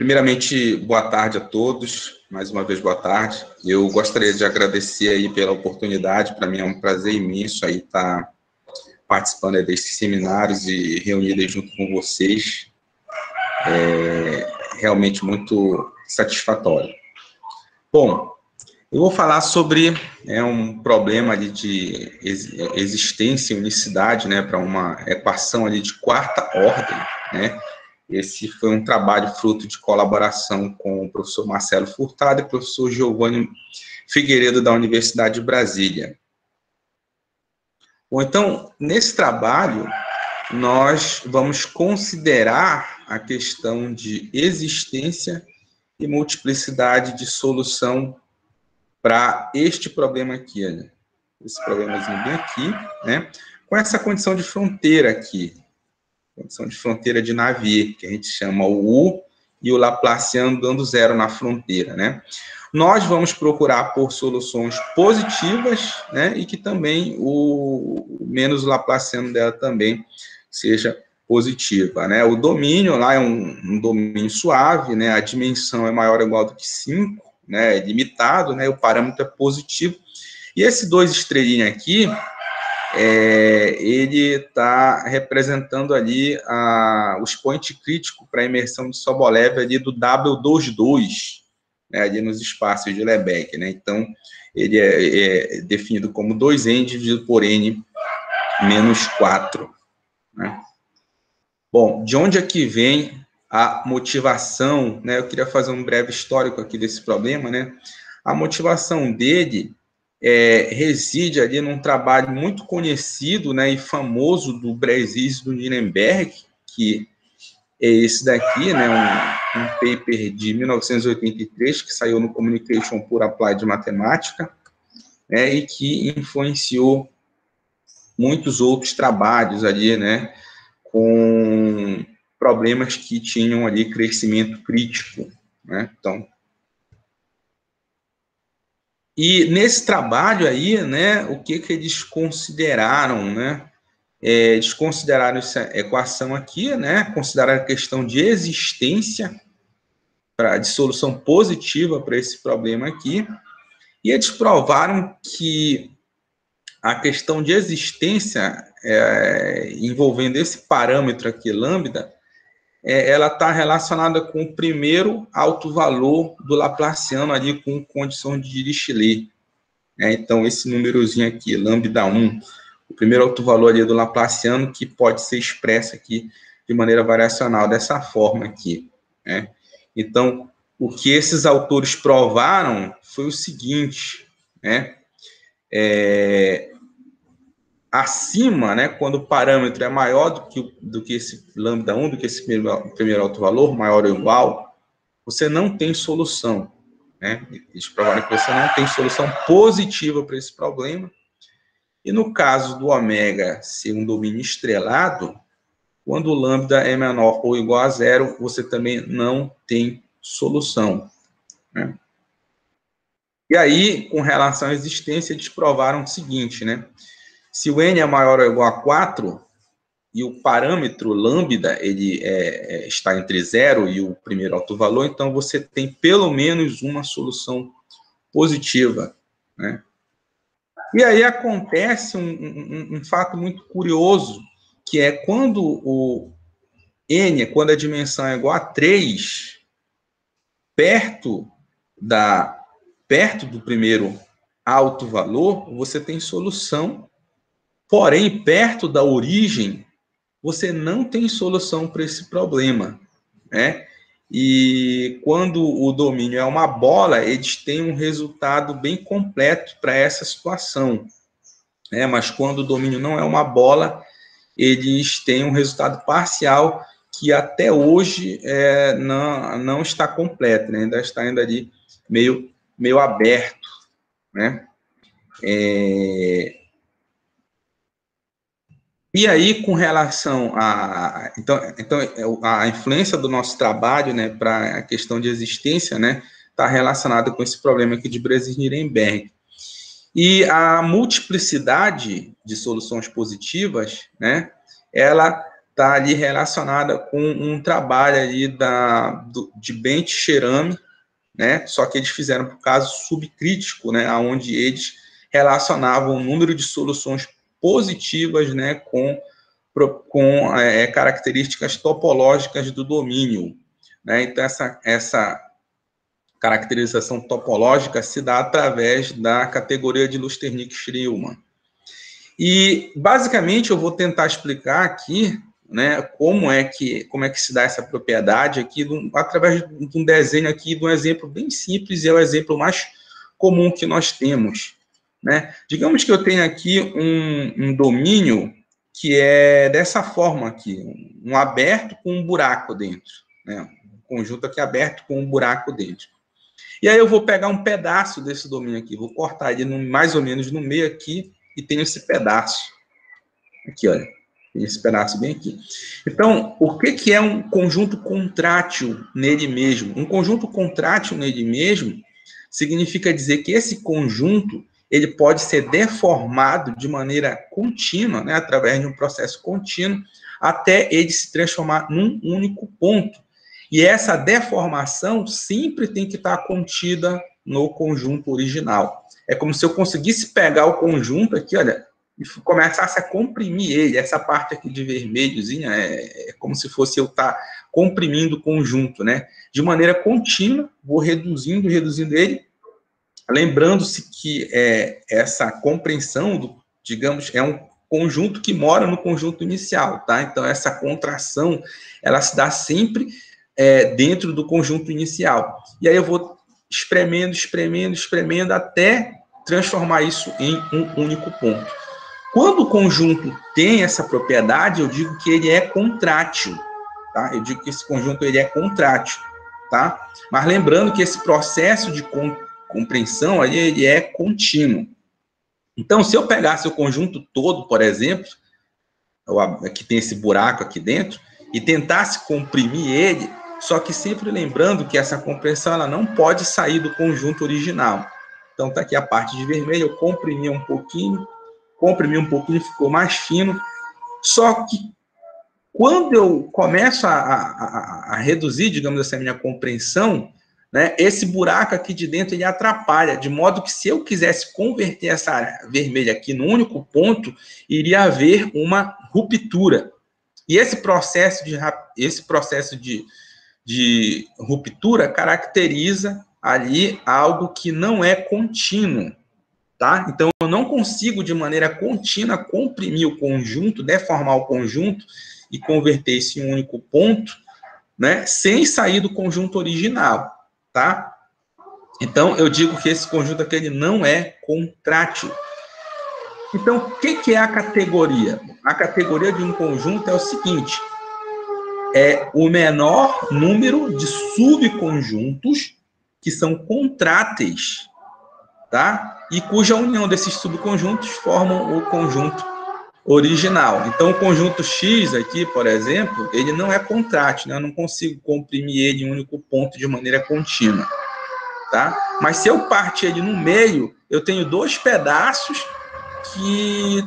Primeiramente, boa tarde a todos. Mais uma vez, boa tarde. Eu gostaria de agradecer aí pela oportunidade. Para mim é um prazer imenso aí estar participando desses seminários e reunido junto com vocês. É realmente muito satisfatório. Bom, eu vou falar sobre um problema ali de existência e unicidade, né, para uma equação ali de quarta ordem, né. Esse foi um trabalho fruto de colaboração com o professor Marcelo Furtado e o professor Giovanni Figueiredo, da Universidade de Brasília. Bom, então, nesse trabalho, nós vamos considerar a questão de existência e multiplicidade de solução para este problema aqui, né? Esse problemazinho bem aqui, né? Com essa condição de fronteira aqui, condição de fronteira de Navier, que a gente chama o U e o Laplaciano dando zero na fronteira, né? Nós vamos procurar por soluções positivas, né? E que também o menos Laplaciano dela também seja positiva, né? O domínio lá é um domínio suave, né? A dimensão é maior ou igual do que 5, né? É limitado, né? O parâmetro é positivo. E esse 2 estrelinha aqui, ele está representando ali o expoente crítico para a imersão de Sobolev ali do W22, né, ali nos espaços de Lebesgue, né? Então, ele é definido como 2n dividido por n menos 4. Né? Bom, de onde é que vem a motivação? Né? Eu queria fazer um breve histórico aqui desse problema, né? A motivação dele reside ali num trabalho muito conhecido, né, e famoso do Bressis e do Nirenberg, que é esse daqui, né, um paper de 1983, que saiu no Communication for Applied Mathematics, né, e que influenciou muitos outros trabalhos ali, né, com problemas que tinham ali crescimento crítico, né, então... E nesse trabalho aí, né, o que eles consideraram, né? Eles consideraram essa equação aqui, né? Consideraram a questão de existência, de solução positiva para esse problema aqui, e eles provaram que a questão de existência envolvendo esse parâmetro aqui, lambda, ela está relacionada com o primeiro alto valor do Laplaciano ali com condição de Dirichlet. Então, esse númerozinho aqui, lambda 1, o primeiro alto valor ali do Laplaciano, que pode ser expresso aqui de maneira variacional, dessa forma aqui. Né? Então, o que esses autores provaram foi o seguinte, né? Acima, né, quando o parâmetro é maior do que esse lambda 1, do que esse primeiro alto valor, maior ou igual, você não tem solução. Né? Eles provaram que você não tem solução positiva para esse problema. E no caso do ômega ser um domínio estrelado, quando o lambda é menor ou igual a zero, você também não tem solução. Né? E aí, com relação à existência, eles provaram o seguinte, né? Se o n é maior ou igual a 4, e o parâmetro lambda ele está entre 0 e o primeiro alto valor, então você tem pelo menos uma solução positiva. Né? E aí acontece um fato muito curioso, que é quando o n, quando a dimensão é igual a 3, perto do primeiro alto valor, você tem solução, porém, perto da origem, você não tem solução para esse problema, né? E quando o domínio é uma bola, eles têm um resultado bem completo para essa situação, né? Mas quando o domínio não é uma bola, eles têm um resultado parcial que até hoje não está completo, né? Ainda está ali meio aberto, né? E aí, com relação a... Então, a influência do nosso trabalho, né, para a questão de existência, né, está relacionada com esse problema aqui de Bressis-Nirenberg. E a multiplicidade de soluções positivas, né, ela está ali relacionada com um trabalho ali de Benth-Cherami, né? Só que eles fizeram por caso subcrítico, né? Onde eles relacionavam o número de soluções positivas, né? Com características topológicas do domínio, né? Então, essa caracterização topológica se dá através da categoria de Lusternik-Schliemann. E, basicamente, eu vou tentar explicar aqui, né, como é que se dá essa propriedade aqui, através de um desenho aqui, de um exemplo bem simples, e é o exemplo mais comum que nós temos, né? Digamos que eu tenho aqui um domínio que é dessa forma aqui, um aberto com um buraco dentro, né? Um conjunto aqui aberto com um buraco dentro. E aí eu vou pegar um pedaço desse domínio aqui, vou cortar ele mais ou menos no meio aqui, e tenho esse pedaço. Aqui, olha. Tem esse pedaço bem aqui. Então, o que é um conjunto contrátil nele mesmo? Um conjunto contrátil nele mesmo significa dizer que esse conjunto ele pode ser deformado de maneira contínua, né, através de um processo contínuo, até ele se transformar num único ponto. E essa deformação sempre tem que estar contida no conjunto original. É como se eu conseguisse pegar o conjunto aqui, olha, e começasse a comprimir ele. Essa parte aqui de vermelhozinha é como se fosse eu estar comprimindo o conjunto, né? De maneira contínua, vou reduzindo ele, lembrando-se que essa compreensão, digamos, é um conjunto que mora no conjunto inicial, tá? Então, essa contração, ela se dá sempre dentro do conjunto inicial. E aí eu vou espremendo até transformar isso em um único ponto. Quando o conjunto tem essa propriedade, eu digo que ele é contrátil, tá? Eu digo que esse conjunto ele é contrátil, tá? Mas lembrando que esse processo de compreensão aí, ele é contínuo. Então, se eu pegasse o conjunto todo, por exemplo, que tem esse buraco aqui dentro, e tentasse comprimir ele, só que sempre lembrando que essa compressão ela não pode sair do conjunto original. Então, tá aqui a parte de vermelho, eu comprimi um pouquinho, ficou mais fino. Só que quando eu começo a reduzir, digamos assim, a minha compreensão, né, esse buraco aqui de dentro ele atrapalha, de modo que se eu quisesse converter essa área vermelha aqui num único ponto, iria haver uma ruptura. E esse processo de ruptura caracteriza ali algo que não é contínuo, tá? Então, eu não consigo, de maneira contínua, comprimir o conjunto, deformar o conjunto e converter isso em um único ponto, né, sem sair do conjunto original, tá? Então, eu digo que esse conjunto aqui ele não é contrátil. Então, o que é a categoria? A categoria de um conjunto é o seguinte: é o menor número de subconjuntos que são contráteis, tá? E cuja união desses subconjuntos formam o conjunto original. Então, o conjunto X aqui, por exemplo, ele não é contrátil, né? Eu não consigo comprimir ele em um único ponto de maneira contínua, tá? Mas se eu partir ele no meio, eu tenho dois pedaços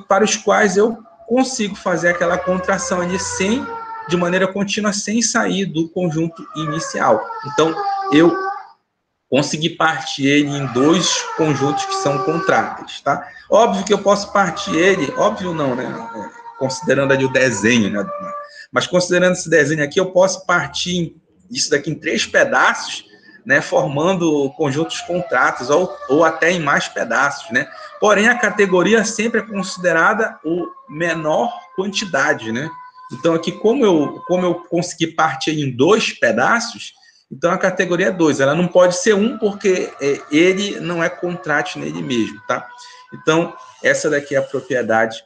para os quais eu consigo fazer aquela contração ali de maneira contínua, sem sair do conjunto inicial. Então, eu consegui partir ele em dois conjuntos que são contráteis, tá? Óbvio que eu posso partir ele, óbvio não, né? Considerando ali o desenho, né? Mas considerando esse desenho aqui, eu posso partir isso daqui em 3 pedaços, né? Formando conjuntos contráteis, ou até em mais pedaços, né? Porém, a categoria sempre é considerada o menor quantidade, né? Então, aqui, como eu consegui partir em 2 pedaços, então a categoria é 2. Ela não pode ser 1 porque ele não é contrátil nele mesmo, tá? Então, essa daqui é a propriedade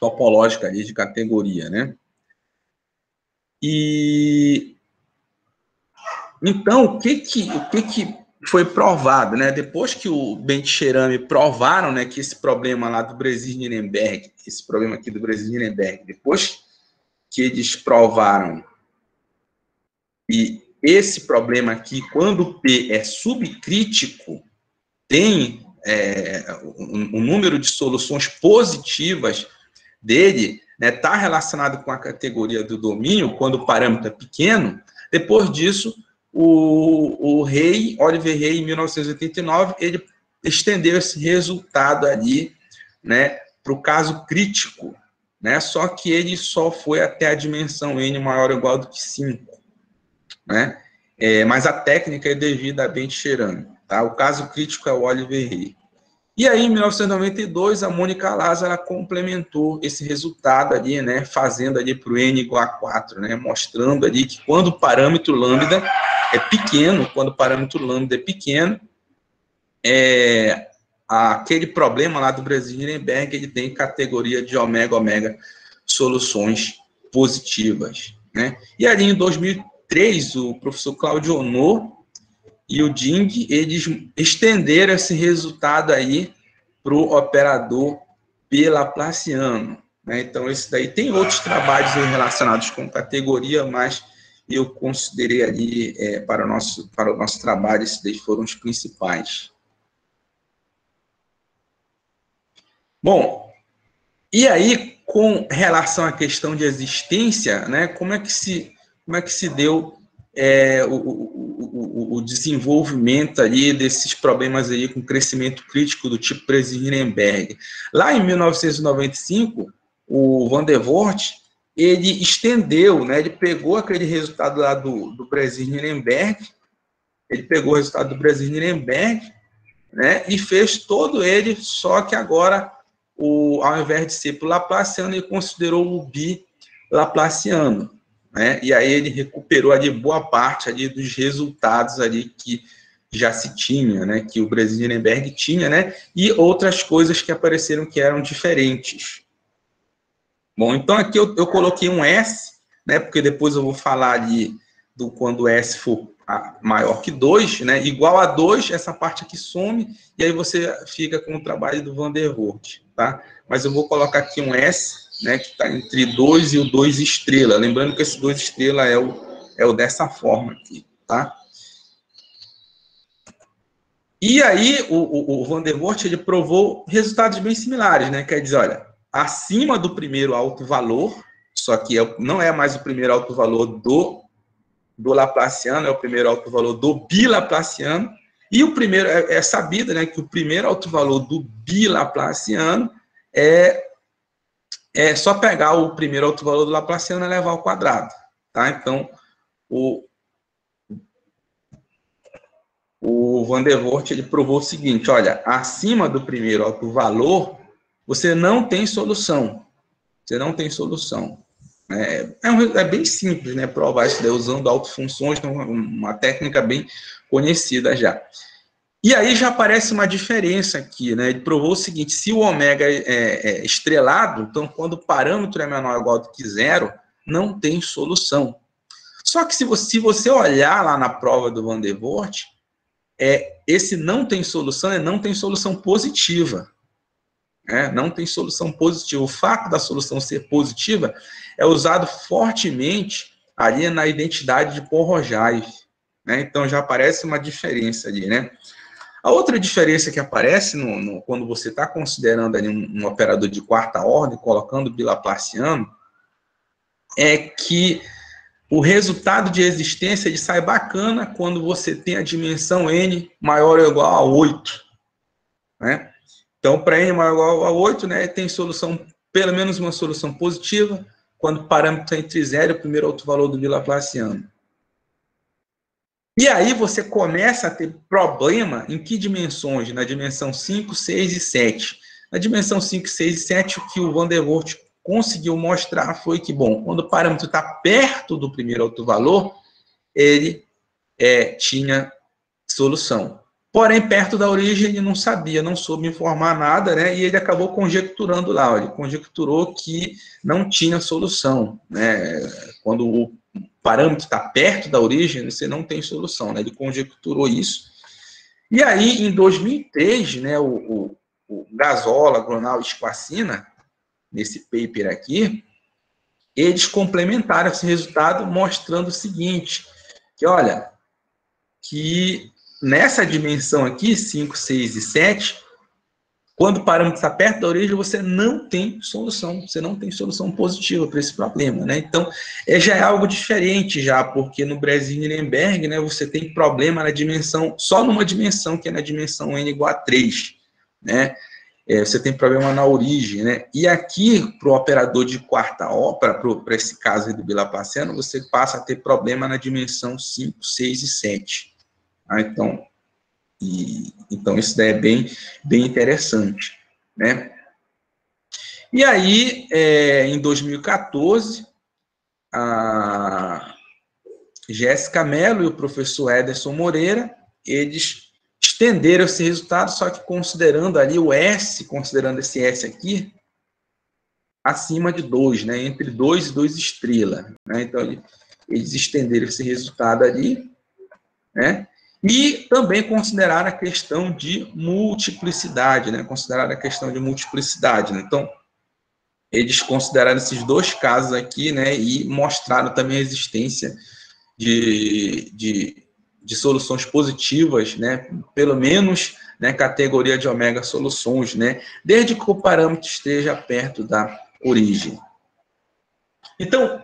topológica ali de categoria, né? E então, o que foi provado, né? Depois que o Benth-Cherami provaram, né, que esse problema lá do Brésil-Nirenberg, esse problema aqui do Brésil-Nirenberg, depois que eles provaram e esse problema aqui, quando P é subcrítico, tem um número de soluções positivas dele, né, está relacionado com a categoria do domínio, quando o parâmetro é pequeno. Depois disso, o Oliver Hay, em 1989, ele estendeu esse resultado ali, né, para o caso crítico, né, só que ele só foi até a dimensão n maior ou igual do que 5, né, mas a técnica é devidamente cheirando, tá? O caso crítico é o Oliver Hay. E aí, em 1992, a Mônica Lázara complementou esse resultado ali, né, fazendo ali para o n igual a 4, né, mostrando ali que quando o parâmetro lambda é pequeno, aquele problema lá do Breslin-Nirenberg, ele tem categoria de ômega soluções positivas, né? E ali em 2003, o professor Claudio Honor e o Ding, eles estenderam esse resultado aí para o operador bilaplaciano, né? Então, esse daí tem outros trabalhos relacionados com categoria, mas eu considerei ali para o nosso trabalho, esses daí foram os principais. Bom, e aí, com relação à questão de existência, né, como é que se deu o desenvolvimento ali desses problemas aí com crescimento crítico do tipo Breslin-Nirenberg? Lá em 1995, o Van der Voort, ele estendeu, né, ele pegou aquele resultado lá do Breslin-Nirenberg, né, e fez todo ele, só que agora, ao invés de ser para o Laplaciano, ele considerou o bilaplaciano, né, e aí ele recuperou ali boa parte ali dos resultados ali que já se tinha, né, que o Breslin-Nirenberg tinha, né, e outras coisas que apareceram que eram diferentes. Bom, então aqui eu coloquei um S, né, porque depois eu vou falar ali do quando S for maior que 2, né, igual a 2, essa parte aqui some, e aí você fica com o trabalho do Van der Voort, tá? Mas eu vou colocar aqui um S, né, que está entre 2 e o 2 estrela, lembrando que esse 2 estrela é o dessa forma aqui, tá? E aí o Van der Voort, ele provou resultados bem similares, né, quer dizer, olha, acima do primeiro alto valor, só que não é mais o primeiro alto valor do Laplaciano, é o primeiro alto valor do bilaplaciano, e o primeiro, é sabido, né, que o primeiro alto valor do bilaplaciano é só pegar o primeiro alto valor do Laplaciano e levar ao quadrado, tá? Então, o Van der Voort, ele provou o seguinte, olha, acima do primeiro alto valor, você não tem solução, É bem simples, né, provar isso daí usando autofunções, uma técnica bem conhecida já. E aí já aparece uma diferença aqui, né? Ele provou o seguinte, se o ômega é estrelado, então quando o parâmetro é menor ou igual do que 0, não tem solução. Só que se você olhar lá na prova do Van der Voort, esse não tem solução positiva. Não tem solução positiva. O fato da solução ser positiva é usado fortemente ali na identidade de Poinsot, né? Então já aparece uma diferença ali, né? A outra diferença que aparece quando você está considerando ali um operador de quarta ordem, colocando bilaplaciano, é que o resultado de existência ele sai bacana quando você tem a dimensão n maior ou igual a 8, né? Então, para n maior ou igual a 8, né, tem solução, pelo menos uma solução positiva, quando o parâmetro é entre 0 e o primeiro alto valor do bilaplaciano. E aí você começa a ter problema em que dimensões? Na dimensão 5, 6 e 7. Na dimensão 5, 6 e 7, o que o Van der Voort conseguiu mostrar foi que, bom, quando o parâmetro está perto do primeiro alto valor, ele tinha solução. Porém, perto da origem, ele não sabia, não soube informar nada, né? E ele acabou conjecturando lá. Ele conjecturou que não tinha solução, né? Quando o parâmetro está perto da origem, você não tem solução, né? Ele conjecturou isso. E aí, em 2003, né, o Gazola, Gronal e Squacina, nesse paper aqui, eles complementaram esse resultado mostrando o seguinte, que olha, que nessa dimensão aqui, 5, 6 e 7, Quando o parâmetro está perto da origem, você não tem solução. Você não tem solução positiva para esse problema, né? Então, já é algo diferente já, porque no Breslin-Nirenberg, né, você tem problema na dimensão, só numa dimensão, que é na dimensão n igual a 3, né? Você tem problema na origem, né? E aqui, para o operador de quarta ordem, para esse caso aí do bilaplaciano, você passa a ter problema na dimensão 5, 6 e 7. Ah, então, isso daí é bem interessante, né? E aí, em 2014, a Jéssica Mello e o professor Ederson Moreira, eles estenderam esse resultado, só que considerando ali o S, considerando esse S aqui, acima de 2, né? Entre 2 e 2 estrelas, né? Então, eles estenderam esse resultado ali, né? E também considerar a questão de multiplicidade, né? Considerar a questão de multiplicidade, né? Então, eles consideraram esses dois casos aqui, né? E mostraram também a existência de soluções positivas, né? Pelo menos, né, categoria de ômega soluções, né? Desde que o parâmetro esteja perto da origem. Então,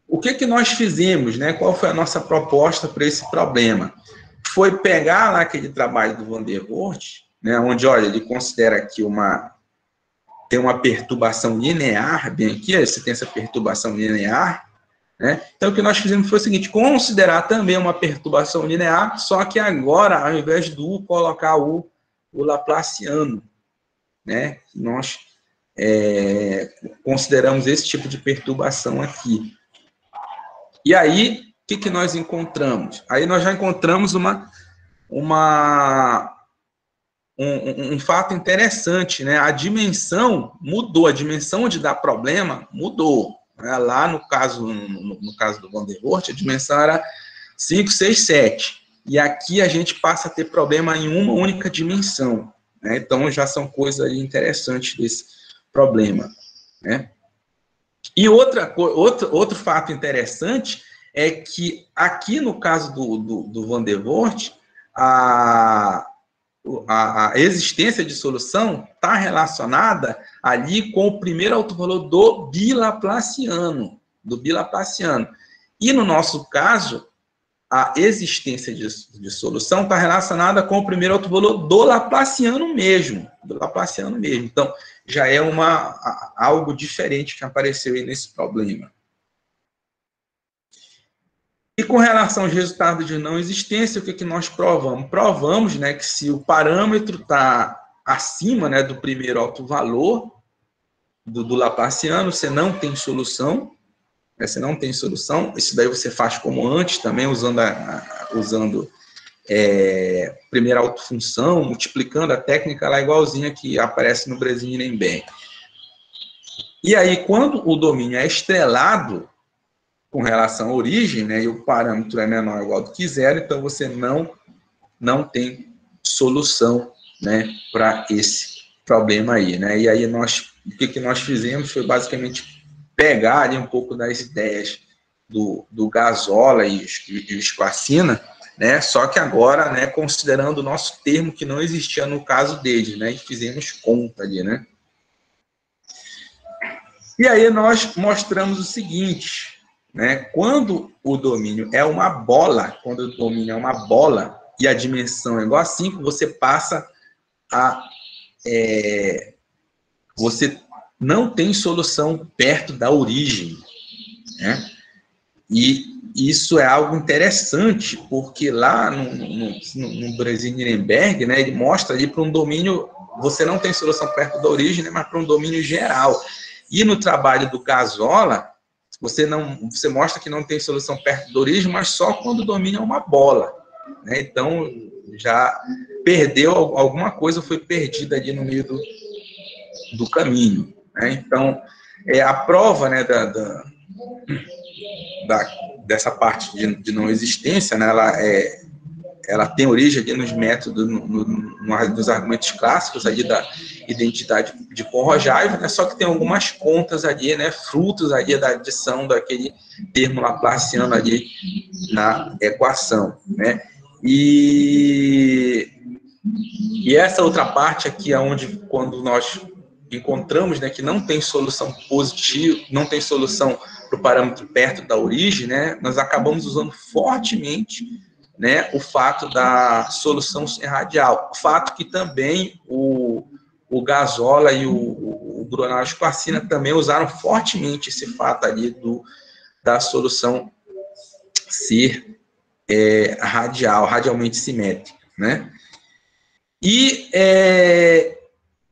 o que nós fizemos, né? Qual foi a nossa proposta para esse problema? Foi pegar lá aquele trabalho do Van der Waals, né, onde, olha, ele considera que tem uma perturbação linear, bem aqui, você tem essa perturbação linear, né? Então, o que nós fizemos foi o seguinte, considerar também uma perturbação linear, só que agora, ao invés do colocar o laplaciano, né? Nós consideramos esse tipo de perturbação aqui. E aí, o que nós encontramos? Aí nós já encontramos um fato interessante, né? A dimensão mudou, a dimensão onde dá problema mudou. Né? Lá no caso do Van der Waals, a dimensão era 5, 6, 7. E aqui a gente passa a ter problema em uma única dimensão. Né? Então já são coisas interessantes desse problema. Né? E outro fato interessante é que aqui no caso do Van der Waals, a existência de solução está relacionada ali com o primeiro autovalor do bilaplaciano. E no nosso caso, a existência de solução está relacionada com o primeiro autovalor do laplaciano mesmo. Então, já é algo diferente que apareceu aí nesse problema. E com relação aos resultados de não existência, o que nós provamos? Provamos, né, que se o parâmetro está acima, né, do primeiro autovalor do laplaciano, você não tem solução. Né, você não tem solução. Isso daí você faz como antes, também usando primeira autofunção, multiplicando a técnica lá igualzinha que aparece no Breslin-Nirenberg. E aí, quando o domínio é estrelado, com relação à origem, né, e o parâmetro é menor ou igual do que zero, então você não tem solução, né, para esse problema aí, né? E aí o que nós fizemos foi basicamente pegar ali um pouco das ideias do Gasola e o Schwarzschild, né? Só que agora, né, considerando o nosso termo que não existia no caso deles, né? E fizemos conta ali, né? E aí nós mostramos o seguinte, né? Quando o domínio é uma bola, e a dimensão é igual a 5, você passa a... você não tem solução perto da origem, né? E isso é algo interessante, porque lá no Breslin-Nirenberg, né, ele mostra ali para um domínio, você não tem solução perto da origem, né, mas para um domínio geral. E no trabalho do Gasola, você mostra que não tem solução perto da origem, mas só quando o domínio é uma bola. Né? Então, já perdeu, alguma coisa foi perdida ali no meio do caminho. Né? Então, a prova, né, dessa parte de não existência, né, ela tem origem ali nos métodos, nos argumentos clássicos ali da identidade de Kohn-Rojava, né, só que tem algumas contas ali, né, frutos ali da adição daquele termo laplaciano ali na equação, né, e E essa outra parte aqui é onde, quando nós encontramos, né, que não tem solução positiva, não tem solução para o parâmetro perto da origem, né, nós acabamos usando fortemente, né, o fato da solução ser radial. O fato que também o Gazola e o Brunel Esquarcina também usaram fortemente esse fato ali da solução ser radialmente simétrica, né? E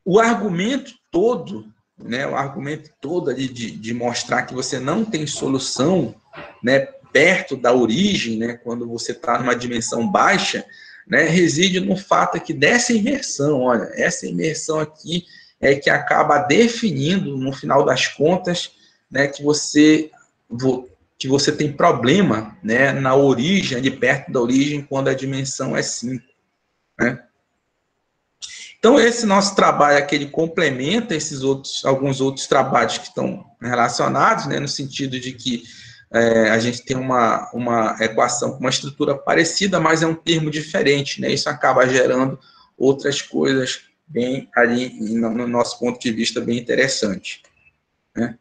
o argumento todo, né, o argumento todo ali de mostrar que você não tem solução, né, perto da origem, né, quando você está numa dimensão baixa, né, reside no fato aqui dessa inversão. Olha, essa inversão aqui é que acaba definindo, no final das contas, né, que você tem problema, né, na origem, ali perto da origem, quando a dimensão é 5. Né? Então, esse nosso trabalho aqui, ele complementa alguns outros trabalhos que estão relacionados, né, no sentido de que a gente tem uma equação com uma estrutura parecida, mas é um termo diferente, né? Isso acaba gerando outras coisas bem ali, no nosso ponto de vista, bem interessante. Né?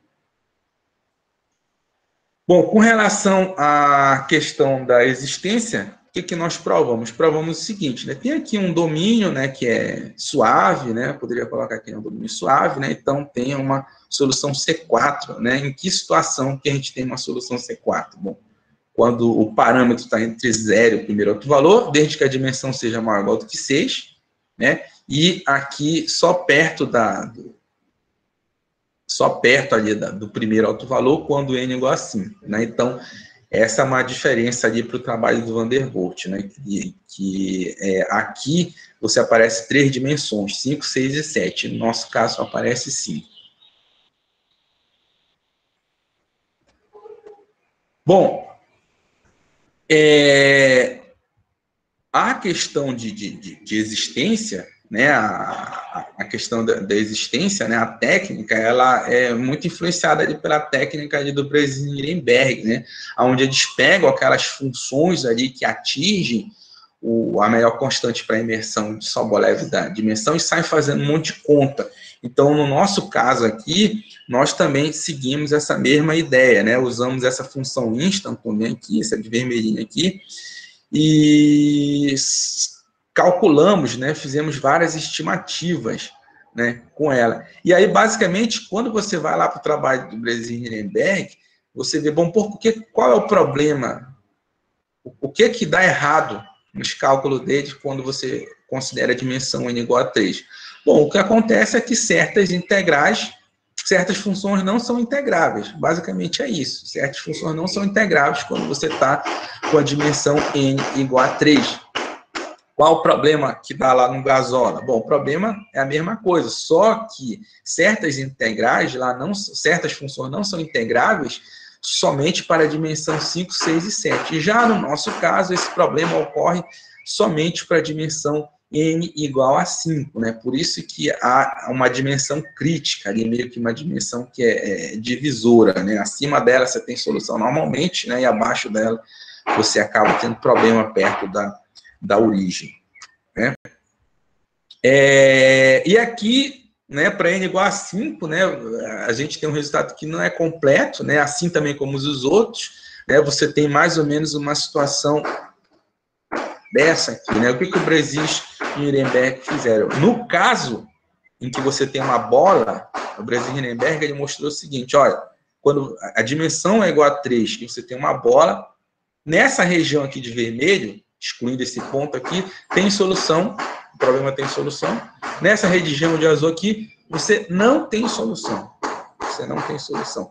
Bom, com relação à questão da existência, o que nós provamos? Provamos o seguinte, né? Tem aqui um domínio, né, que é suave, né? Poderia colocar aqui um domínio suave, né? Então tem uma solução C4, né? Em que situação que a gente tem uma solução C4? Bom, quando o parâmetro está entre 0 e o primeiro outro valor, desde que a dimensão seja maior ou igual do que 6, né? E aqui só perto ali do primeiro alto valor, quando n é igual a 5. Né? Então, essa é uma diferença ali para o trabalho do Van der Voort, né? Aqui você aparece 3 dimensões, 5, 6 e 7. No nosso caso, aparece 5. Bom, a questão de existência, né, a questão da existência, né, a técnica, ela é muito influenciada ali pela técnica ali do Bresenhrenberg, né, onde eles pegam aquelas funções ali que atingem a melhor constante para a imersão de Sobolev da dimensão e saem fazendo um monte de conta. Então, no nosso caso aqui, nós também seguimos essa mesma ideia, né, usamos essa função instant também aqui, essa de vermelhinho aqui, e calculamos, né, fizemos várias estimativas, né, com ela. E aí, basicamente, quando você vai lá para o trabalho do Bresenhrenberg, você vê, bom, qual é o problema? O que dá errado nos cálculos deles quando você considera a dimensão n igual a 3? Bom, o que acontece é que certas funções não são integráveis. Basicamente é isso. Certas funções não são integráveis quando você está com a dimensão n igual a 3. Qual o problema que dá lá no Gazola? Bom, o problema é a mesma coisa, só que certas integrais lá certas funções não são integráveis somente para a dimensão 5, 6 e 7. Já no nosso caso, esse problema ocorre somente para a dimensão n igual a 5, né? Por isso que há uma dimensão crítica, ali meio que uma dimensão que é divisora, né? Acima dela você tem solução normalmente, né? E abaixo dela você acaba tendo problema perto da origem. Né? E aqui, né, para n igual a 5, né, a gente tem um resultado que não é completo, né, assim também como os outros, né, você tem mais ou menos uma situação dessa aqui, né? O que o Bresis e o Ehrenberg fizeram? No caso em que você tem uma bola, o Bresis e Ehrenberg, ele mostrou o seguinte, olha, quando a dimensão é igual a 3 e você tem uma bola, nessa região aqui de vermelho, excluindo esse ponto aqui, tem solução, o problema tem solução. Nessa região de azul aqui, você não tem solução. Você não tem solução.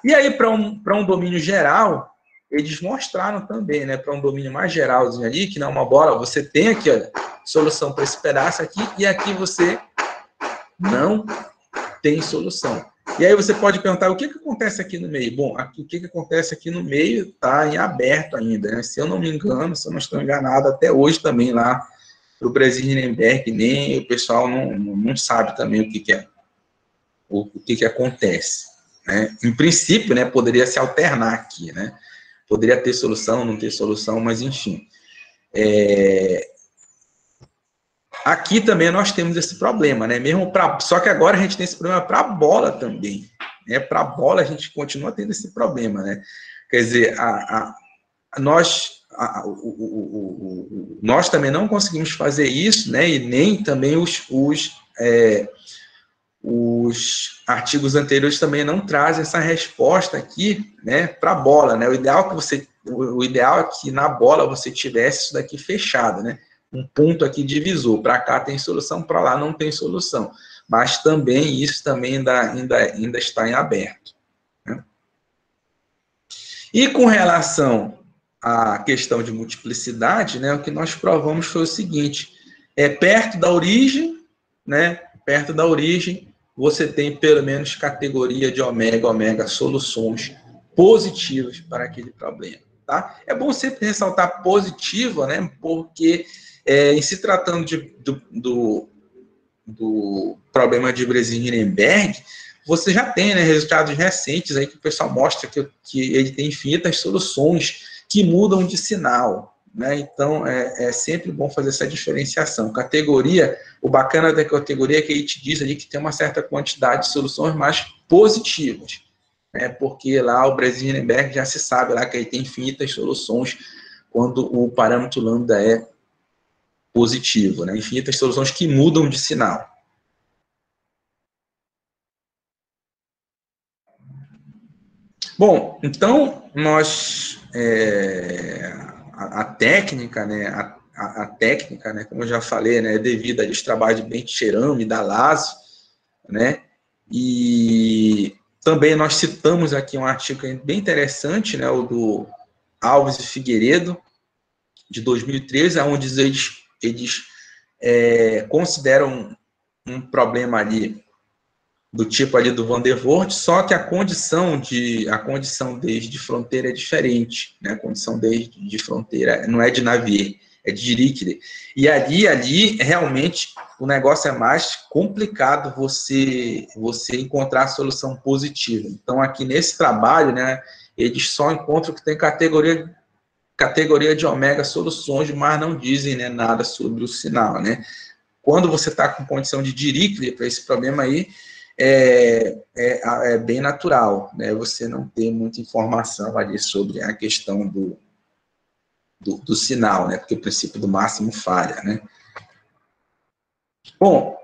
E aí, para um domínio geral, eles mostraram também, né, para um domínio mais geralzinho ali, que não é uma bola, você tem aqui, olha, solução para esse pedaço aqui, e aqui você não tem solução. E aí você pode perguntar, o que acontece aqui no meio? Bom, aqui, o que acontece aqui no meio está em aberto ainda, né? Se eu não me engano, se eu não estou enganado, até hoje também lá, para o Bresenhrenberg, nem o pessoal não sabe também o que acontece. Né? Em princípio, né, poderia se alternar aqui, né? Poderia ter solução, não ter solução, mas enfim. Aqui também nós temos esse problema, né? Só que agora a gente tem esse problema para a bola também. Né? Para a bola a gente continua tendo esse problema, né? Quer dizer, nós também não conseguimos fazer isso, né? E nem também os artigos anteriores também não trazem essa resposta aqui, né, para a bola, né? O ideal é que na bola você tivesse isso daqui fechado, né? Um ponto aqui divisor. Para cá tem solução, para lá não tem solução. Mas também isso também ainda está em aberto. Né? E com relação à questão de multiplicidade, né, o que nós provamos foi o seguinte: perto da origem, né? Perto da origem, você tem pelo menos categoria de ômega soluções positivas para aquele problema. Tá? É bom sempre ressaltar positiva, né? Porque em se tratando do problema de Bresin-Nirenberg, você já tem, né, resultados recentes aí que o pessoal mostra que ele tem infinitas soluções que mudam de sinal. Né? Então, é sempre bom fazer essa diferenciação. Categoria, o bacana da categoria é que ele te diz ali que tem uma certa quantidade de soluções mais positivas, né? Porque lá o Bresin-Nirenberg já se sabe lá que ele tem infinitas soluções quando o parâmetro lambda é positivo, né? Infinitas soluções que mudam de sinal. Bom, então, a técnica, né, a técnica, né, como eu já falei, né, é devido a esse trabalho de Bencherame e da Lazo, né, e também nós citamos aqui um artigo bem interessante, né, o do Alves e Figueiredo, de 2013, onde eles consideram um problema ali do tipo ali do Van der Voort, só que a condição desde fronteira é diferente, né? A condição desde fronteira não é de Navier, é de Dirichlet. E ali realmente o negócio é mais complicado você encontrar a solução positiva. Então aqui nesse trabalho, né, eles só encontram que tem categoria de ômega soluções, mas não dizem, né, nada sobre o sinal, né? Quando você está com condição de Dirichlet para esse problema aí, é bem natural, né? Você não ter muita informação ali sobre a questão do sinal, né? Porque o princípio do máximo falha, né? Bom,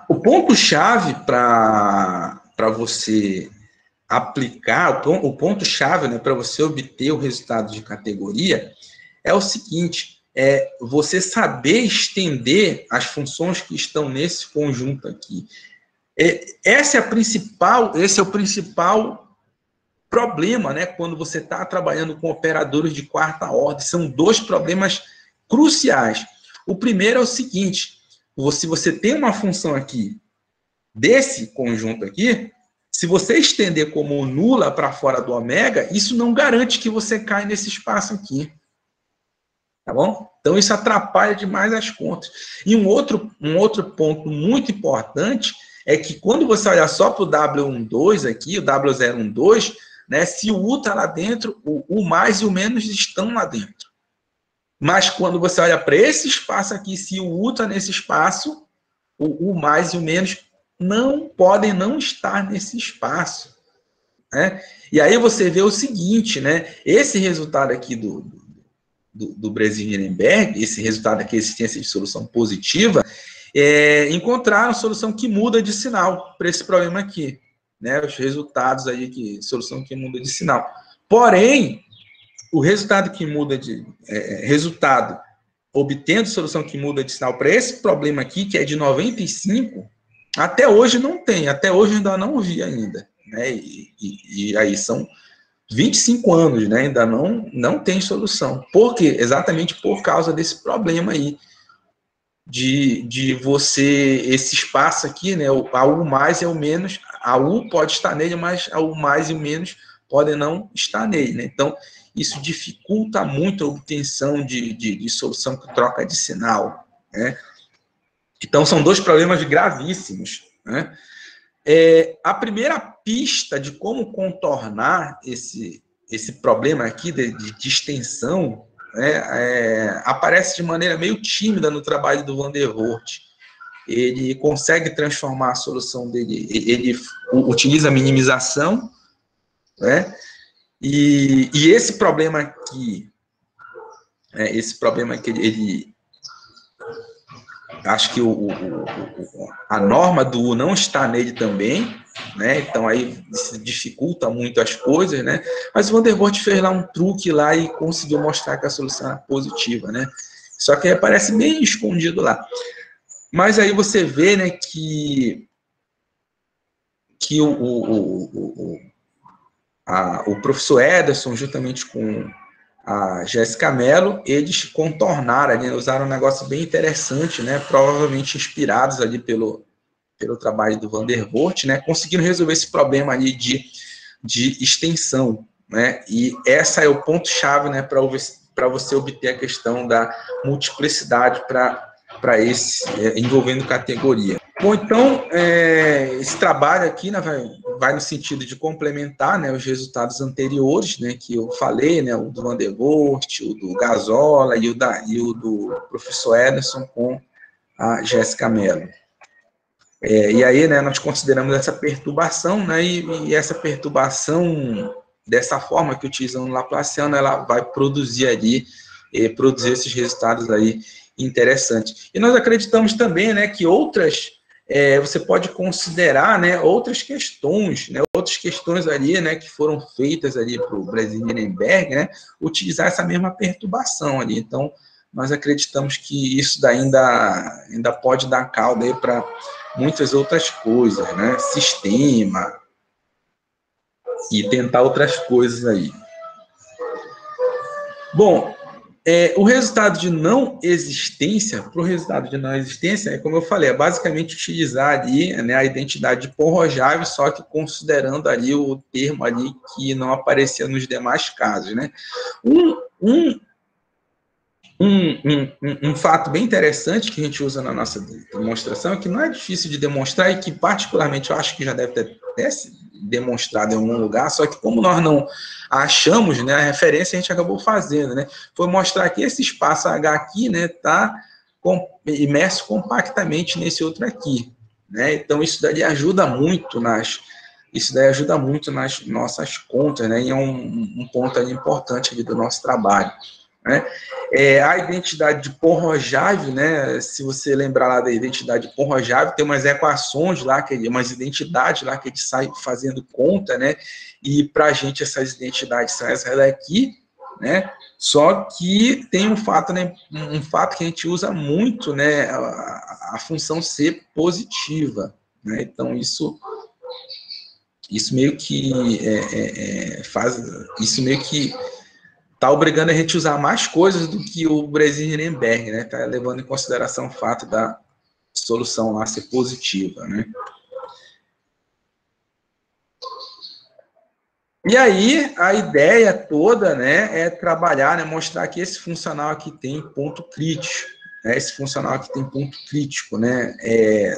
o ponto-chave para você aplicar, o ponto-chave, né, para você obter o resultado de categoria é o seguinte: você saber estender as funções que estão nesse conjunto aqui. Esse é o principal problema, né, quando você está trabalhando com operadores de quarta ordem. São dois problemas cruciais. O primeiro é o seguinte: se você tem uma função aqui desse conjunto aqui, se você estender como nula para fora do ômega, isso não garante que você caia nesse espaço aqui. Tá bom? Então, isso atrapalha demais as contas. E um outro ponto muito importante é que quando você olhar só para o W12 aqui, o W012, né, se o U está lá dentro, o mais e o menos estão lá dentro. Mas quando você olha para esse espaço aqui, se o U está nesse espaço, o mais e o menos não podem não estar nesse espaço. Né? E aí você vê o seguinte, né? Esse resultado aqui do Bresin-Nirenberg, esse resultado aqui, existência de solução positiva, encontraram solução que muda de sinal para esse problema aqui, né? Os resultados aí solução que muda de sinal. Porém, o resultado que muda resultado obtendo solução que muda de sinal para esse problema aqui, que é de 95, até hoje não tem, até hoje ainda não vi ainda, né? E aí são 25 anos, né? Ainda não tem solução. Por quê? Exatamente por causa desse problema aí de você, esse espaço aqui, né? A U mais é o menos, a U pode estar nele, mas a U mais e o menos podem não estar nele, né? Então, isso dificulta muito a obtenção de solução que troca de sinal, né? Então, são dois problemas gravíssimos, né? A primeira pista de como contornar esse problema aqui de extensão né, aparece de maneira meio tímida no trabalho do Van der Voort. Ele consegue transformar a solução dele, ele utiliza a minimização, né? E esse problema aqui, ele acho que a norma do U não está nele também, né? Então aí se dificulta muito as coisas, né? Mas o Van der Voort fez lá um truque lá e conseguiu mostrar que a solução é positiva, né? Só que aparece bem escondido lá. Mas aí você vê, né, que o professor Ederson, juntamente com a Jéssica Mello, eles contornaram ali, usaram um negócio bem interessante, né, provavelmente inspirados ali pelo trabalho do Van der Voort, né, conseguiram resolver esse problema ali de extensão, né, e essa é o ponto-chave, né, para você obter a questão da multiplicidade para esse, envolvendo categoria. Bom, então, esse trabalho aqui, né, vai no sentido de complementar, né, os resultados anteriores, né, que eu falei, né, o do Van der Voort, o do Gazola e o do professor Ederson com a Jéssica Mello. E aí, né, nós consideramos essa perturbação, né, e essa perturbação, dessa forma que utilizando o Laplaciano, ela vai produzir produzir esses resultados aí interessantes. E nós acreditamos também, né, que você pode considerar, né, outras questões ali, né, que foram feitas ali para o Bresin-Nirenberg, né, utilizar essa mesma perturbação ali. Então, nós acreditamos que isso daí ainda pode dar cauda aí para muitas outras coisas, né, sistema e tentar outras coisas aí. Bom, o resultado de não existência, para o resultado de não existência, como eu falei, é basicamente utilizar ali, né, a identidade de Pohojável, só que considerando ali o termo ali que não aparecia nos demais casos, né? Um fato bem interessante que a gente usa na nossa demonstração é que não é difícil de demonstrar e que particularmente eu acho que já deve ter até demonstrado em algum lugar, só que como nós não achamos, né, a referência a gente acabou fazendo, né, foi mostrar que esse espaço H aqui, né, está imerso compactamente nesse outro aqui, né, então isso daí ajuda muito nas nossas contas, né, e é um ponto ali importante ali do nosso trabalho, né. A identidade de Pohojável, né, se você lembrar lá da identidade de Pohojável, tem umas equações lá, umas identidades lá que a gente sai fazendo conta, né, e para a gente essas identidades são essas daqui, né, só que tem um fato, né, um fato que a gente usa muito, né, a função ser positiva, né, então isso meio que está obrigando a gente a usar mais coisas do que o Bresin-Nirenberg, né? Está levando em consideração o fato da solução lá ser positiva, né? E aí, a ideia toda, né, é trabalhar, né, mostrar que esse funcional aqui tem ponto crítico, né? Esse funcional aqui tem ponto crítico, né?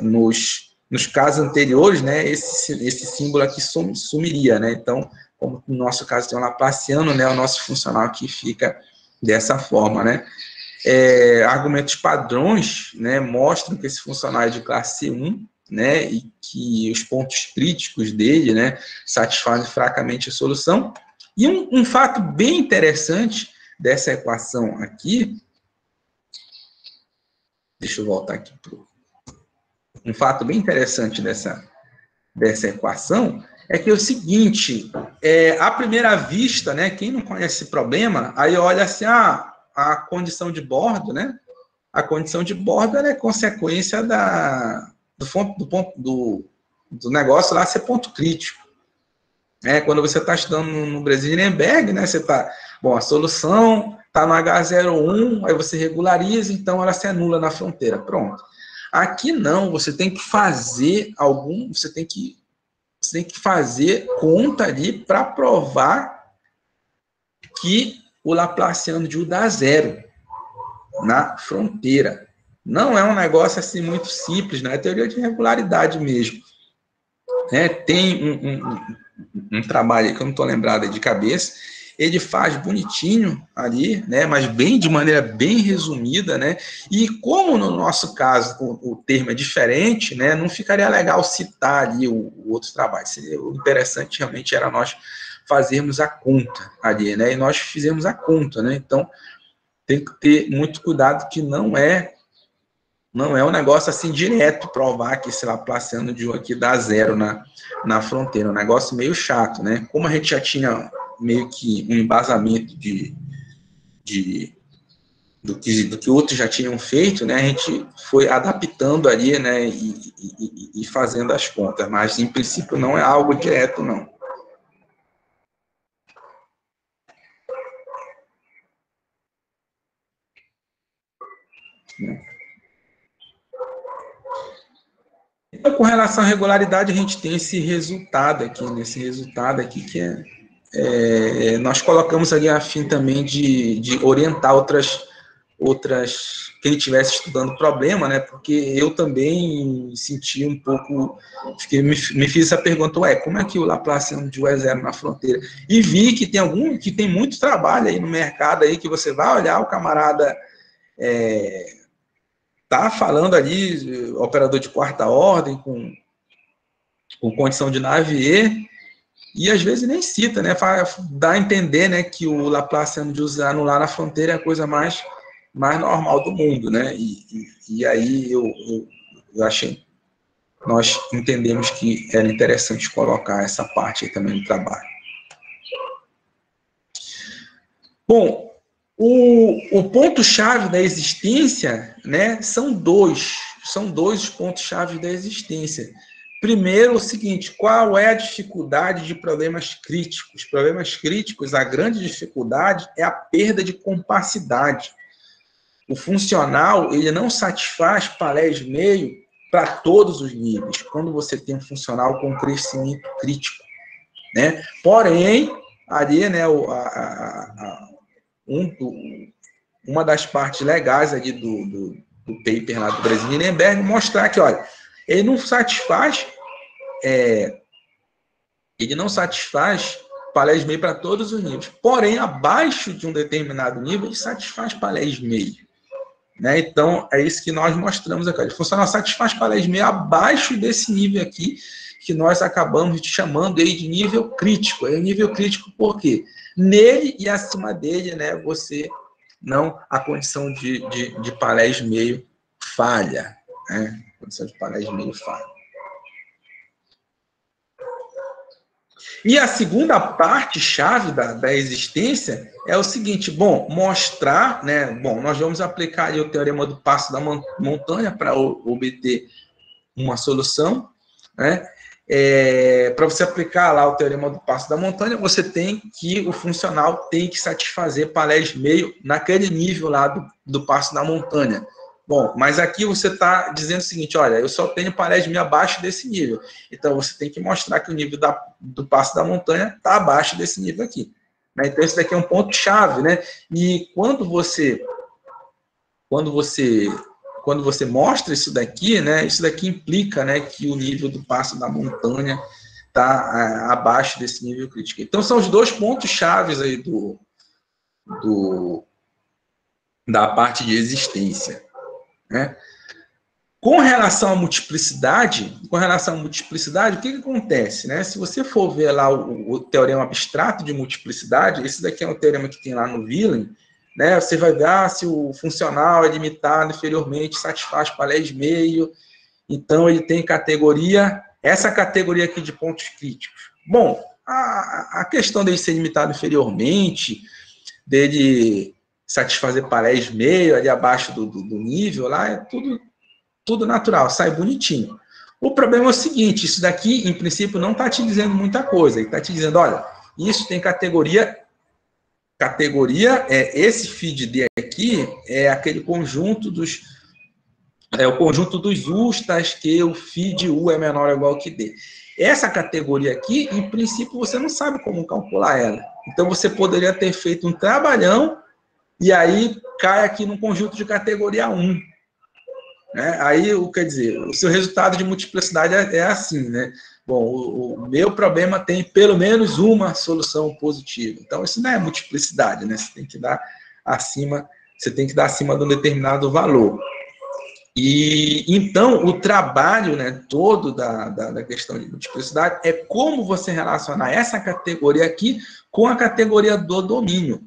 Nos casos anteriores, né, esse símbolo aqui sumiria, né? Então, como no nosso caso tem um Laplaciano, né, o nosso funcional aqui fica dessa forma, né? Argumentos padrões, né, mostram que esse funcional é de classe 1, né, e que os pontos críticos dele, né, satisfazem fracamente a solução. E um fato bem interessante dessa equação aqui, deixa eu voltar aqui um fato bem interessante dessa equação é que é o seguinte, à primeira vista, né, quem não conhece esse problema, aí olha assim, a condição de Borda, né, a condição de Borda é consequência do negócio lá ser ponto crítico. Quando você está estudando no Bresin-Nirenberg, né, você está, a solução está no H01, aí você regulariza, então ela se anula na fronteira, pronto. Aqui não, você tem que fazer você tem que fazer conta ali para provar que o Laplaciano de U dá zero na fronteira. Não é um negócio assim muito simples, não é teoria de regularidade mesmo. Tem um trabalho que eu não estou lembrado de cabeça, ele faz bonitinho ali, né, mas bem de maneira bem resumida, né, e como no nosso caso o termo é diferente, né, não ficaria legal citar ali o outro trabalho. O interessante realmente era nós fazermos a conta ali, né, e nós fizemos a conta, né, então tem que ter muito cuidado que não é um negócio assim direto provar que esse Laplaciano de 1 aqui dá zero na fronteira, um negócio meio chato, né? Como a gente já tinha meio que um embasamento do que outros já tinham feito, né? A gente foi adaptando ali, né? E fazendo as contas, mas em princípio não é algo direto, não. Então, com relação à regularidade, a gente tem esse resultado aqui, nesse resultado aqui que nós colocamos ali a fim também de orientar outras quem estivesse estudando o problema, né? Porque eu também senti um pouco, me fiz essa pergunta, como é que o Laplaciano de U é zero na fronteira? E vi que tem muito trabalho aí no mercado aí que você vai olhar, o camarada tá falando ali, operador de quarta ordem com condição de Navier, e às vezes nem cita, né? Dá a entender, né, que o Laplaciano de U anular na fronteira é a coisa mais normal do mundo, né? E aí eu achei, nós entendemos que era interessante colocar essa parte aí também no trabalho. Bom, o ponto-chave da existência, né, são dois os pontos-chave da existência. Primeiro, o seguinte, qual é a dificuldade de problemas críticos? Problemas críticos, a grande dificuldade é a perda de compacidade. O funcional, ele não satisfaz palés meio para todos os níveis, quando você tem um funcional com crescimento crítico, né? Porém, ali, né, uma das partes legais ali do paper lá do Breslin-Lindenberg mostrar que, olha, ele não satisfaz palés meio para todos os níveis. Porém, abaixo de um determinado nível, ele satisfaz palés meio. Né? Então, é isso que nós mostramos aqui. O funcional satisfaz palés meio abaixo desse nível aqui, que nós acabamos chamando aí de nível crítico. É nível crítico por quê? Nele e acima dele, né, a condição de palés meio falha. Né? A condição de palés meio falha. E a segunda parte-chave da existência é o seguinte, mostrar, né, nós vamos aplicar ali o teorema do passo da montanha para obter uma solução, né? Para você aplicar lá o teorema do passo da montanha, você tem que, o funcional tem que satisfazer palés meio naquele nível lá do passo da montanha. Bom, mas aqui você está dizendo o seguinte, olha, eu só tenho palés meio abaixo desse nível. Então, você tem que mostrar que o nível do passo da montanha está abaixo desse nível aqui. Né? Então, esse daqui é um ponto-chave, né? E quando você mostra isso daqui, né? Isso daqui implica, né, que o nível do passo da montanha está abaixo desse nível crítico. Então, são os dois pontos-chaves aí da parte de existência. Né? Com relação à multiplicidade, o que acontece? Né? Se você for ver lá o teorema abstrato de multiplicidade, esse daqui é um teorema que tem lá no Wheeling, né? Você vai ver se o funcional é limitado inferiormente, satisfaz palés meio, então ele tem categoria, essa categoria aqui de pontos críticos. Bom, a questão dele ser limitado inferiormente, dele satisfazer palés meio, ali abaixo do nível, lá é tudo natural, sai bonitinho. O problema é o seguinte, isso daqui, em princípio, não está te dizendo muita coisa. Ele está te dizendo, olha, isso tem categoria, esse feed D aqui é aquele conjunto o conjunto dos U's, tais que o feed U é menor ou igual que D. Essa categoria aqui, em princípio, você não sabe como calcular ela. Então, você poderia ter feito um trabalhão e aí cai aqui no conjunto de categoria 1. Né? Aí, quer dizer, o seu resultado de multiplicidade é assim, né? Bom, o meu problema tem pelo menos uma solução positiva. Então, isso não é multiplicidade, né? Você tem que dar acima de um determinado valor. E então o trabalho, né, todo da questão de multiplicidade é como você relacionar essa categoria aqui com a categoria do domínio.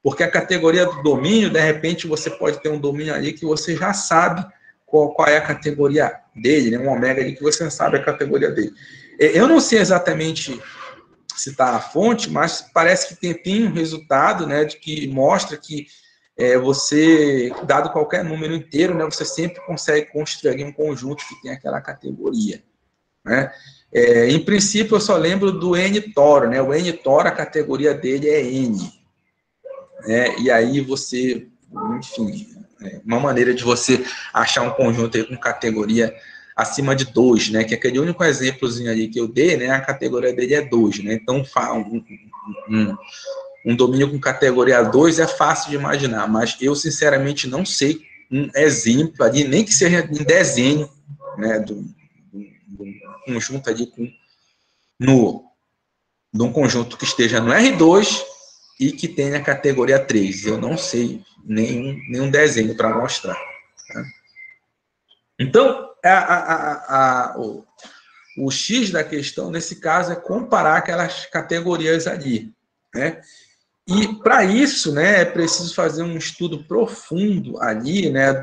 Porque a categoria do domínio, de repente, você pode ter um domínio ali que você já sabe qual é a categoria dele, né? Um ômega ali que você sabe a categoria dele. Eu não sei exatamente citar a fonte, mas parece que tem um resultado, né, de que mostra que você, dado qualquer número inteiro, né, você sempre consegue construir um conjunto que tem aquela categoria, né? Em princípio, eu só lembro do N-toro, né? O N-toro, a categoria dele é N, né? E aí você, enfim, uma maneira de você achar um conjunto aí com categoria acima de 2, né? Que é aquele único exemplozinho ali que eu dei, né? A categoria dele é 2, né? Então, um domínio com categoria 2 é fácil de imaginar, mas eu, sinceramente, não sei um exemplo ali, nem que seja em desenho, né, do conjunto ali de um conjunto que esteja no R2 e que tenha categoria 3. Eu não sei nenhum desenho para mostrar. Tá? Então, o X da questão, nesse caso, é comparar aquelas categorias ali, né? E, para isso, né, é preciso fazer um estudo profundo ali, né,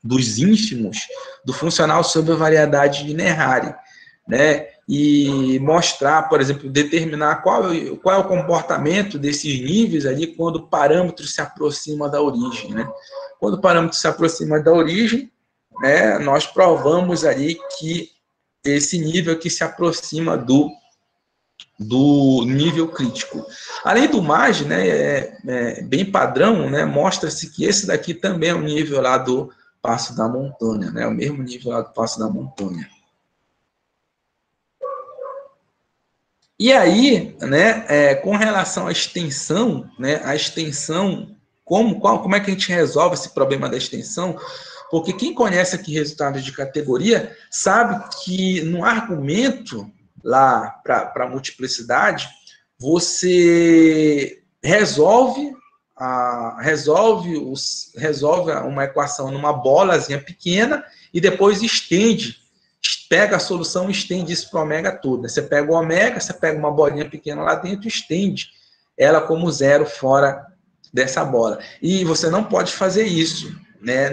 dos ínfimos do funcional sobre a variedade de Néhari, né, e mostrar, por exemplo, determinar qual é o comportamento desses níveis ali quando o parâmetro se aproxima da origem, né. Quando o parâmetro se aproxima da origem, né, nós provamos ali que esse nível aqui se aproxima do nível crítico. Além do mais, né, bem padrão, né, mostra-se que esse daqui também é o nível lá do Passo da Montanha, né, o mesmo nível lá do Passo da Montanha. E aí, né, com relação à extensão, né, como é que a gente resolve esse problema da extensão? Porque quem conhece aqui resultados de categoria sabe que no argumento lá para multiplicidade, você resolve uma equação numa bolazinha pequena e depois pega a solução e estende isso para o ômega todo. Você pega o ômega, você pega uma bolinha pequena lá dentro e estende ela como zero fora dessa bola. E você não pode fazer isso, né,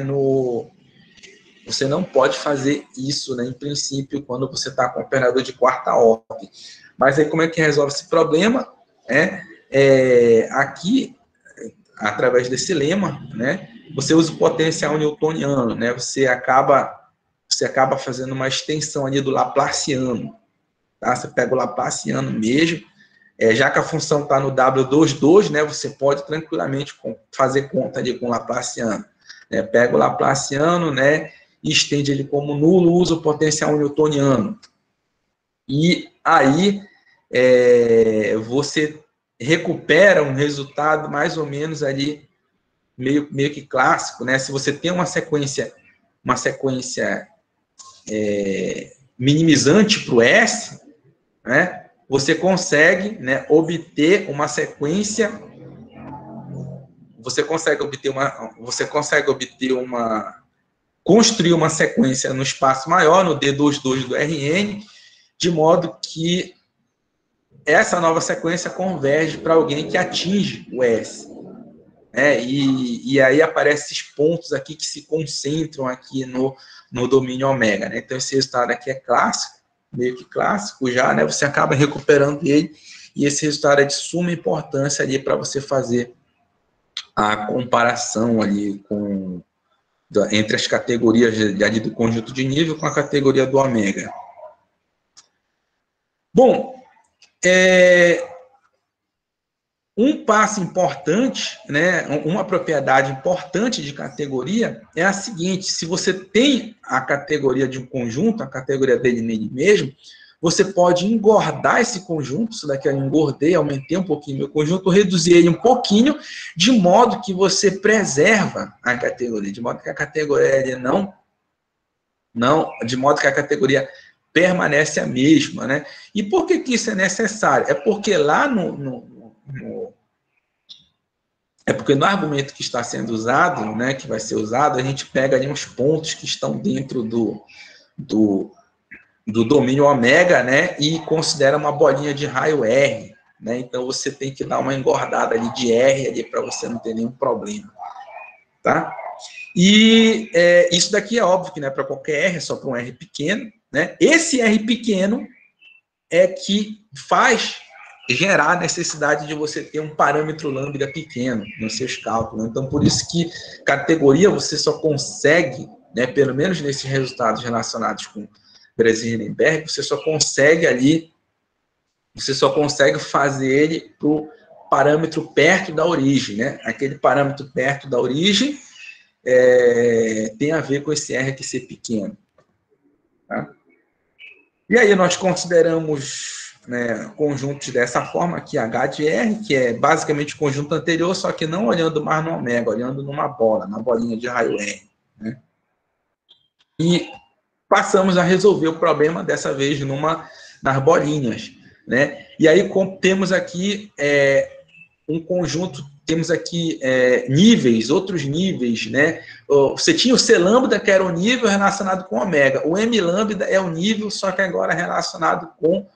você não pode fazer isso, né, em princípio, quando você está com um operador de quarta ordem. Mas aí como é que resolve esse problema? Aqui, através desse lema, né, você usa o potencial newtoniano, né, você acaba fazendo uma extensão ali do Laplaciano. Tá? Você pega o Laplaciano mesmo, já que a função está no W22, né, você pode tranquilamente fazer conta ali com o Laplaciano. Né? Pega o Laplaciano, né, e estende ele como nulo, usa o potencial newtoniano. E aí você recupera um resultado mais ou menos ali meio que clássico, né? Se você tem uma sequência minimizante para o S, né, você consegue, né, obter uma sequência, construir uma sequência no espaço maior, no D22 do Rn, de modo que essa nova sequência converge para alguém que atinge o S. E aí aparecem esses pontos aqui que se concentram aqui no domínio ômega. Né? Então, esse resultado aqui é clássico, meio que clássico já, né? Você acaba recuperando ele, e esse resultado é de suma importância ali para você fazer a comparação ali entre as categorias ali do conjunto de nível com a categoria do ômega. Bom, um passo importante, né, uma propriedade importante de categoria é a seguinte: se você tem a categoria de um conjunto, a categoria dele nele mesmo, você pode engordar esse conjunto. Isso daqui eu engordei, aumentei um pouquinho meu conjunto, reduzir ele um pouquinho, de modo que você preserva a categoria, de modo que a categoria de modo que a categoria permanece a mesma, né? E por que isso é necessário? É porque lá é porque no argumento que está sendo usado, né, que vai ser usado, a gente pega ali uns pontos que estão dentro do domínio ômega, né, e considera uma bolinha de raio R, né? Então você tem que dar uma engordada ali de R ali para você não ter nenhum problema, tá? E isso daqui é óbvio que não é para qualquer R, é só para um R pequeno, né? Esse R pequeno é que faz gerar a necessidade de você ter um parâmetro lambda pequeno nos seus cálculos. Então, por isso que categoria você só consegue, né, pelo menos nesses resultados relacionados com Breser-Heinenberg, você só consegue fazer ele para o parâmetro perto da origem, né? Aquele parâmetro perto da origem tem a ver com esse R aqui ser pequeno. Tá? E aí nós consideramos, né, conjuntos dessa forma, aqui H de R, que é basicamente o conjunto anterior, só que não olhando mais no ômega, olhando numa bola, na bolinha de raio R. Né? E passamos a resolver o problema, dessa vez nas bolinhas. Né? E aí temos aqui um conjunto, temos aqui níveis, outros níveis, né? Você tinha o C lambda, que era o nível relacionado com ômega. O M lambda é o nível, só que agora relacionado com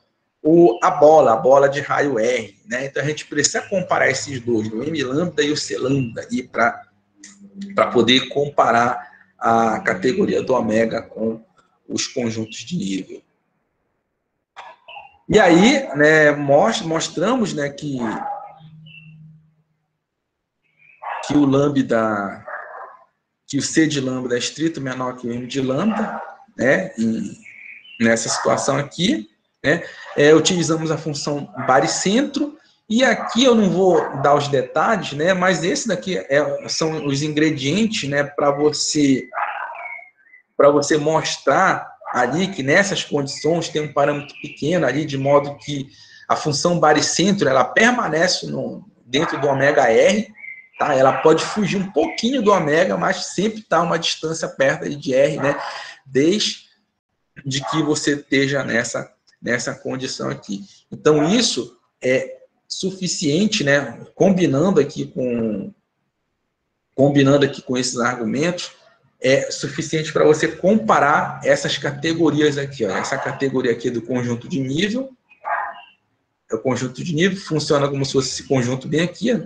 a bola de raio R, né? Então a gente precisa comparar esses dois, o M lambda e o C lambda, para poder comparar a categoria do ômega com os conjuntos de nível. E aí, né, mostramos, né, que o lambda, que o C de lambda é estrito menor que o M de lambda, né, nessa situação aqui, né, utilizamos a função baricentro, e aqui eu não vou dar os detalhes, né, mas esse daqui são os ingredientes, né, para você mostrar ali que nessas condições tem um parâmetro pequeno ali, de modo que a função baricentro, ela permanece dentro do ômega R, tá? Ela pode fugir um pouquinho do ômega, mas sempre está uma distância perto de R, né? Desde que você esteja nessa condição aqui. Então, isso é suficiente, né? Combinando aqui com esses argumentos, é suficiente para você comparar essas categorias aqui. Ó. Essa categoria aqui do conjunto de nível, o conjunto de nível funciona como se fosse esse conjunto bem aqui, ó.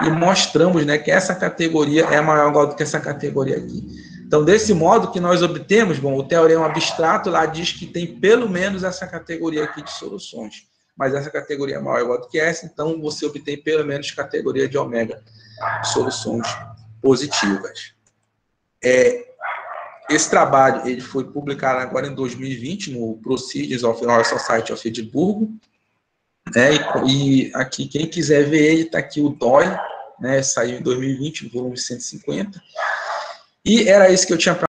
E mostramos, né, que essa categoria é maior ou igual do que essa categoria aqui. Então, desse modo que nós obtemos, bom, o teorema abstrato lá diz que tem pelo menos essa categoria aqui de soluções. Mas essa categoria é maior ou igual do que essa, então você obtém pelo menos categoria de ômega de soluções positivas. Esse trabalho ele foi publicado agora em 2020 no Proceedings of the Royal Society of Edimburgo. Né, e aqui, quem quiser ver ele, está aqui o DOI, né, saiu em 2020, volume 150. E era isso que eu tinha para